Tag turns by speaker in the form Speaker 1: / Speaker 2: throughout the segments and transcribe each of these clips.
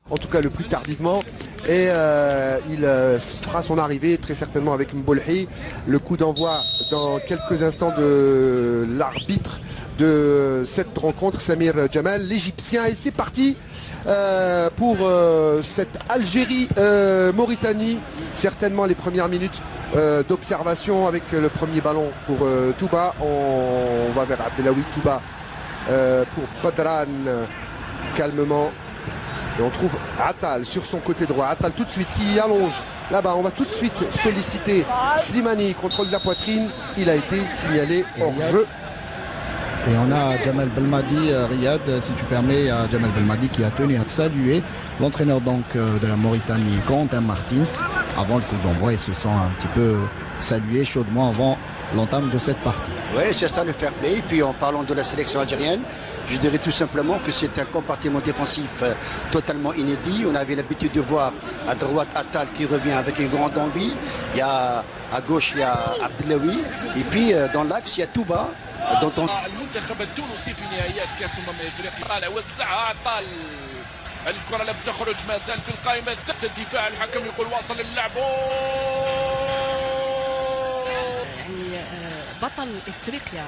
Speaker 1: en tout cas le plus tardivement. Et il fera son arrivée très certainement avec Mbolhi. Le coup d'envoi dans quelques instants de l'arbitre de cette rencontre, Samir Jamal, l'Égyptien. Et c'est parti pour cette Algérie-Mauritanie. Certainement les premières minutes d'observation avec le premier ballon pour Touba. On va vers Abdelawi Touba pour Badran calmement. Et on trouve Attal sur son côté droit. Attal tout de suite qui allonge là-bas. On va tout de suite solliciter Slimani. Contrôle de la poitrine. Il a été signalé hors jeu.
Speaker 2: Et on a Jamal Belmadi, Riyad, si tu permets, Jamal Belmadi qui a tenu à saluer l'entraîneur donc de la Mauritanie, Quentin Martins, avant le coup d'envoi. Il se sent un petit peu salué chaudement avant l'entame de cette partie.
Speaker 3: Oui, c'est ça le fair play. Et puis en parlant de la sélection algérienne, je dirais tout simplement que c'est un compartiment défensif totalement inédit. On avait l'habitude de voir à droite Attal qui revient avec une grande envie. Il y a à gauche il y a Abdelawi. Et puis dans l'axe il y a Touba.
Speaker 4: المنتخب التونسي في نهائيات كاس افريقيا وزعها عطال. الكرة لم تخرج ما زال في القائمة الثابتة. الدفاع الحكم يقول واصل اللعب.
Speaker 5: يعني بطل افريقيا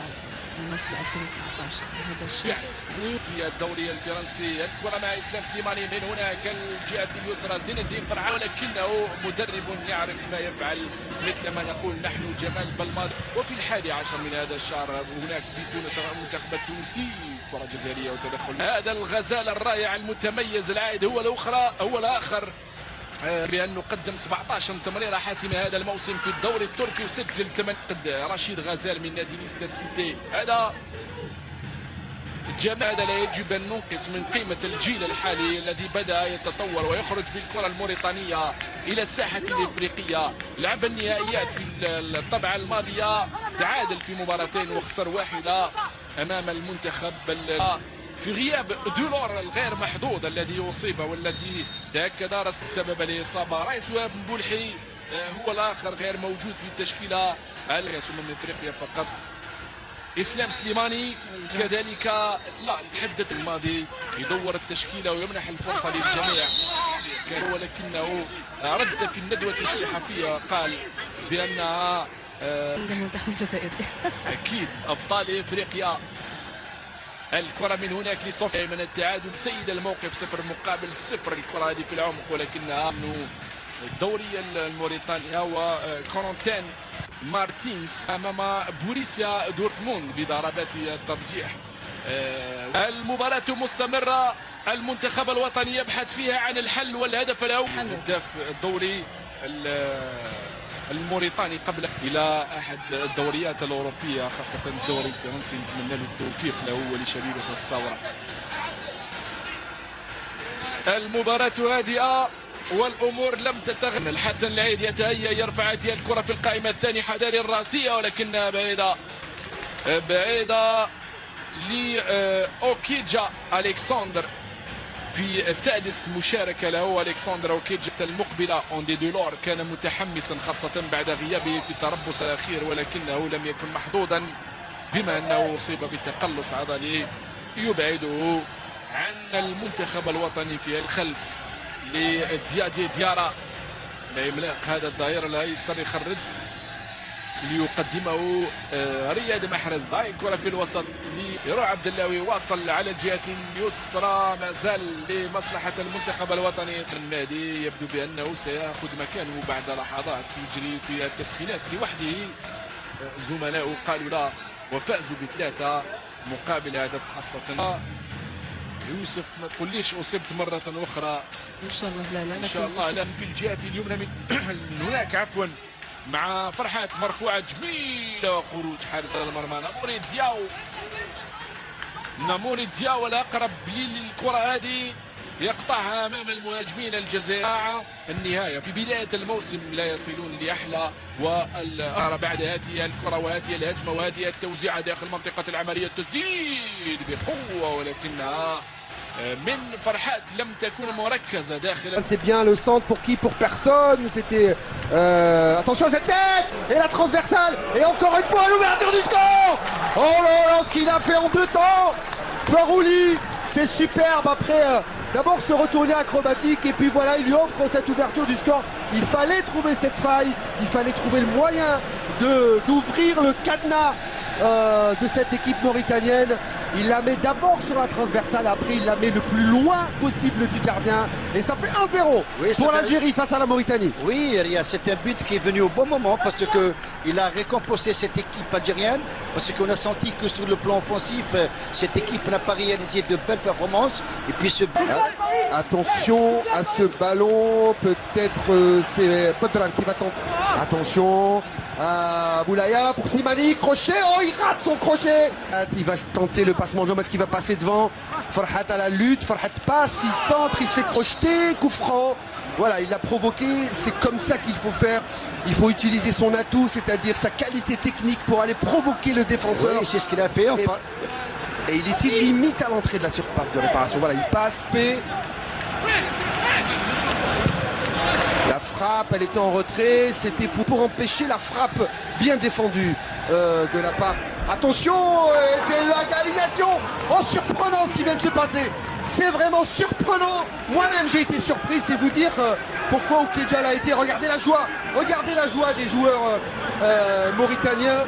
Speaker 5: الموسم 2019 هذا الشيء يعني
Speaker 4: في الدوري الفرنسي. الكرة مع اسلام سليماني من هناك الجهة اليسرى زين الدين قرعة ولكنه مدرب يعرف ما يفعل مثل ما نقول نحن جمال بلماضي. وفي 11 من هذا الشهر هناك في تونس المنتخب التونسي كرة جزائرية وتدخل هذا الغزال الرائع المتميز العائد هو الآخر بأنه قدم 17 تمريرة حاسمة هذا الموسم في الدوري التركي وسجل 8. رشيد غزال من نادي ليستر سيتي. هذا هذا لا يجب أن ننقص من قيمة الجيل الحالي الذي بدأ يتطور ويخرج بالكرة الموريتانية إلى الساحة الإفريقية. لعب النهائيات في الطبعة الماضية، تعادل في مباراتين وخسر واحدة أمام المنتخب في غياب دولور الغير محظوظ الذي أصيب والذي تأكد السبب الإصابة. رئيس وهاب مبولحي هو الآخر غير موجود في التشكيلة كأس أفريقيا فقط. إسلام سليماني كذلك لا يتحدث الماضي يدور التشكيلة ويمنح الفرصة للجميع ولكنه رد في الندوة الصحفية قال بأنها
Speaker 5: المنتخب الجزائري
Speaker 4: أكيد أبطال إفريقيا. الكرة من هناك لصوفيا من التعادل سيد الموقف 0-0. الكرة هذه في العمق ولكنها من الدوري الموريتاني وكورنتين مارتينز امام بوريسيا دورتموند بضربات الترجيح. المباراة مستمرة. المنتخب الوطني يبحث فيها عن الحل والهدف الاول. هداف الدوري الموريتاني قبل الى احد الدوريات الاوروبيه خاصه الدوري الفرنسي. نتمنى له التوفيق له ولشبيبه الثوره. المباراه هادئه والامور لم تتغير. الحسن العيد يتهيأ يرفع هذه الكره في القائمه الثانيه حذاري الراسيه ولكنها بعيده لأوكيجا ألكسندر في سادس مشاركة له. ألكسندر أوكيجا المقبلة أوندي دولور كان متحمسا خاصة بعد غيابه في التربص الأخير ولكنه لم يكن محظوظا بما أنه أصيب بتقلص عضلي يبعده عن المنتخب الوطني في الخلف لديادي ديارا. العملاق هذا الظهير الايسر يخرج ليقدمه رياض محرز. هاي الكره في الوسط ليروح عبد اللهوي واصل على الجهه اليسرى ما زال لمصلحه المنتخب الوطني. النادي يبدو بانه سياخذ مكانه بعد لحظات يجري في التسخينات لوحده. زملائه قالوا لا وفازوا ب3 مقابل هدف خاصه. يوسف ما تقوليش اصبت مره اخرى
Speaker 5: ان شاء الله. لا
Speaker 4: ان شاء الله. لا في الجهه اليمنى من هناك عفوا مع فرحات مرفوعه جميله وخروج حارس المرمى ناموري دياو الاقرب للكره هذه يقطعها امام المهاجمين الجزائر. النهايه في بدايه الموسم لا يصلون لاحلى بعد هذه الكره وهذه الهجمه وهذه التوزيعه داخل منطقه العمليه. التسديد بقوه ولكنها من فرحات لم تكن مركزة داخل.
Speaker 1: C'est bien le centre pour qui? Pour personne. C'était attention à cette tête et la transversale et encore une fois l'ouverture du score. Oh là là, ce qu'il a fait en 2 temps Farouli, c'est superbe après d'abord se retourner acrobatique et puis voilà, il lui offre cette ouverture du score. Il fallait trouver cette faille, il fallait trouver le moyen d'ouvrir le cadenas de cette équipe mauritanienne. Il la met d'abord sur la transversale, après il la met le plus loin possible du gardien et ça fait 1-0 pour l'Algérie face à la Mauritanie.
Speaker 3: Oui, c'est un but qui est venu au bon moment parce que il a récompensé cette équipe algérienne, parce qu'on a senti que sur le plan offensif cette équipe n'a pas réalisé de belles performances et puis ce but...
Speaker 1: Attention à ce ballon, peut-être c'est Podral qui va tenter. Attention à Boulaya pour Slimani, crochet, oh il rate son crochet. Il va tenter le passement de jambes, est-ce qu'il va passer devant? Farhat à la lutte, Farhat passe, il centre, il se fait crocheter, coup franc. Voilà, il l'a provoqué, c'est comme ça qu'il faut faire. Il faut utiliser son atout, c'est-à-dire sa qualité technique pour aller provoquer le défenseur.
Speaker 3: Oui, c'est ce qu'il a fait.
Speaker 1: Et il était limite à l'entrée de la surface de réparation. Voilà, il passe, la frappe, elle était en retrait, c'était pour empêcher la frappe bien défendue de la part. Attention, c'est l'égalisation. Oh, surprenant ce qui vient de se passer. C'est vraiment surprenant. Moi-même j'ai été surpris, c'est vous dire pourquoi Okedjal a été. Regardez la joie des joueurs mauritaniens.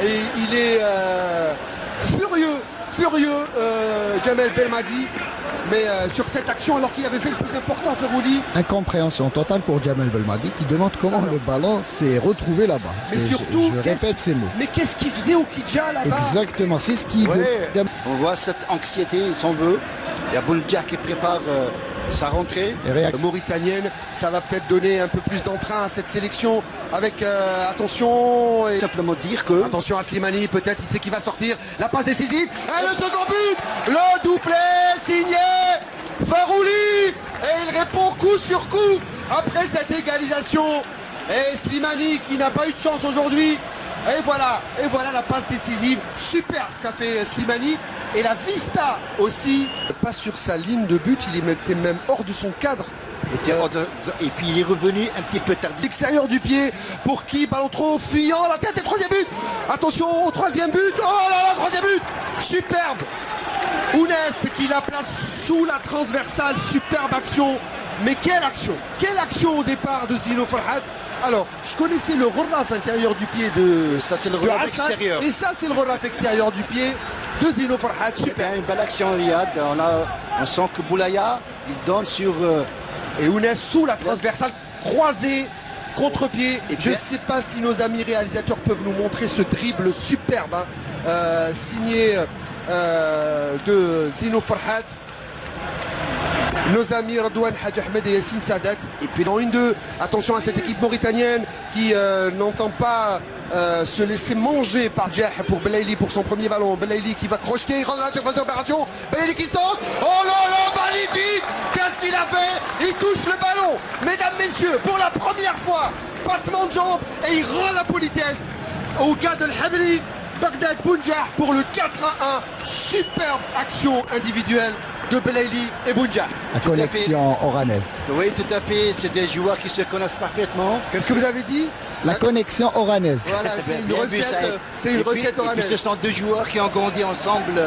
Speaker 1: Et il est furieux, Jamel Belmadi. Mais sur cette action, alors qu'il avait fait le plus important, Ferrouli.
Speaker 2: Incompréhension totale pour Jamel Belmadi qui demande comment le ballon s'est retrouvé là-bas.
Speaker 1: Mais surtout,
Speaker 2: je répète ces mots.
Speaker 1: Mais qu'est-ce qu'il faisait Okedja là-bas?
Speaker 2: Exactement, c'est ce qui...
Speaker 3: On voit cette anxiété, il s'en veut. Il y a Boundia qui prépare sa rentrée.
Speaker 1: Mauritanienne, ça va peut-être donner un peu plus d'entrain à cette sélection avec attention et
Speaker 3: simplement dire que
Speaker 1: attention à Slimani, peut-être il sait qu'il va sortir, la passe décisive et le second but, le doublé signé Farouli et il répond coup sur coup après cette égalisation et Slimani qui n'a pas eu de chance aujourd'hui. Et voilà la passe décisive, super ce qu'a fait Slimani. Et la vista aussi, pas sur sa ligne de but, il était même hors de son cadre.
Speaker 3: Et puis il est revenu un petit peu tardif.
Speaker 1: L'extérieur du pied, pour qui? Ballon trop fuyant, la tête et troisième but. Attention au troisième but, oh là là, troisième but, superbe. Ounès qui la place sous la transversale, superbe action. Mais quelle action au départ de Zino Farhat. Alors, je connaissais le relaf intérieur du pied de...
Speaker 3: Ça c'est le relaf extérieur.
Speaker 1: Et ça c'est le relaf extérieur du pied de Zino Farhat. Super.
Speaker 3: Une belle action Riyad. On sent que Boulaya, il donne sur...
Speaker 1: Et Ounès sous la transversale, croisée, contre-pied. Je ne sais pas si nos amis réalisateurs peuvent nous montrer ce dribble superbe, signé de Zino Farhat. Nos amis Radouane Hadj Ahmed et Yassine Sadat. Et puis dans 1-2, attention à cette équipe mauritanienne qui n'entend pas se laisser manger par Djah pour Belaïli pour son premier ballon. Belaïli qui va crocheter, il rentre dans la surface d'opération. Belaïli qui se tente. Oh là là, magnifique! Qu'est-ce qu'il a fait? Il touche le ballon. Mesdames, messieurs, pour la première fois, passement de jambe et il rend la politesse au gars de l'Habli. Bagdad Bounjah pour le 4-1. Superbe action individuelle de Belaïli et Bounjah.
Speaker 2: La connexion oranaise.
Speaker 3: Oui, tout à fait. C'est des joueurs qui se connaissent parfaitement.
Speaker 1: Qu'est-ce que vous avez dit?
Speaker 2: La connexion oranaise.
Speaker 1: Voilà, c'est une recette, recette oranaise.
Speaker 3: Et puis ce sont deux joueurs qui ont grandi ensemble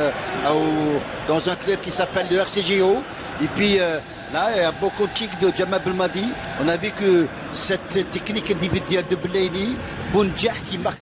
Speaker 3: dans un club qui s'appelle le RCGO. Et puis là, il y a beaucoup de chics de Jamel Belmadi. On a vu que cette technique individuelle de Belaïli, Bounjah qui marque.